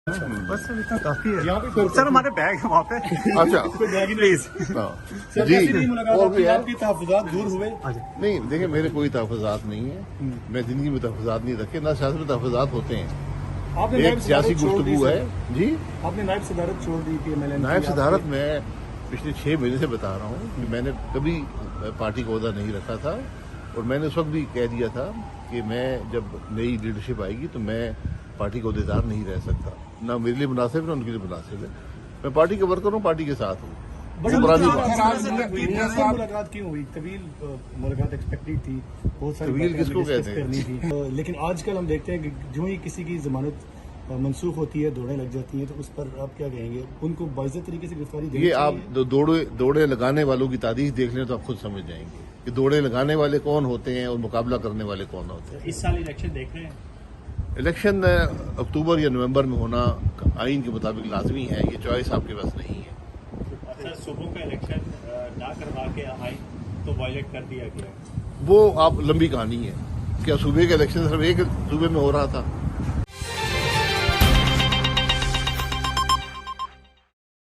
بس اتنا کافی ہے سر. ہمارے بیگ ہے وہاں پہ. اچھا پلیز. اور بھی ہے آپ کے تحفظات دور ہوئے؟ نہیں دیکھیں میرے کوئی تحفظات نہیں ہے. میں زندگی میں تحفظات نہیں رکھے نہ سیاست میں تحفظات ہوتے ہیں. آپ نے ایک سیاسی گفتگو ہے. جی آپ نے نائب صدارت چھوڑ دی تھی. نائب صدارت میں پچھلے 6 مہینے سے بتا رہا ہوں کہ میں نے کبھی پارٹی کا عہدہ نہیں رکھا تھا اور میں نے اس وقت بھی کہہ دیا تھا کہ میں جب نئی لیڈرشپ آئے گی تو میں پارٹی کا عہدیدار نہیں رہ سکتا. نہ میرے لیے مناسب ہے نہ ان کے لیے مناسب ہے. میں پارٹی کا ورکر ہوں, پارٹی کے ساتھ ہوں. پرانی بات ملاقات کیوں ہوئی؟ طویل ملاقات ایکسپیکٹڈ تھی, بہت ساری طویل کس کو کہتے ہیں؟ لیکن آج کل ہم دیکھتے ہیں کہ جو ہی کسی کی ضمانت منسوخ ہوتی ہے, دوڑیں لگ جاتی ہیں, تو اس پر آپ کیا کہیں گے؟ ان کو باعزت طریقے سے گرفتاری دینی یہ آپ چاہیے؟ دوڑے لگانے والوں کی تاریخ دیکھ لیں تو آپ خود سمجھ جائیں گے کہ دوڑے لگانے والے کون ہوتے ہیں اور مقابلہ کرنے والے کون ہوتے ہیں. اس سال الیکشن دیکھ رہے ہیں؟ الیکشن اکتوبر یا نومبر میں ہونا آئین کے مطابق لازمی ہے. یہ چوائس آپ کے پاس نہیں ہے. اچھا, صوبوں کا الیکشن نہ کروا کے آئین تو وائلیٹ کر دیا گیا. وہ آپ لمبی کہانی ہے. کیا صوبے کا الیکشن صرف ایک صوبے میں ہو رہا تھا؟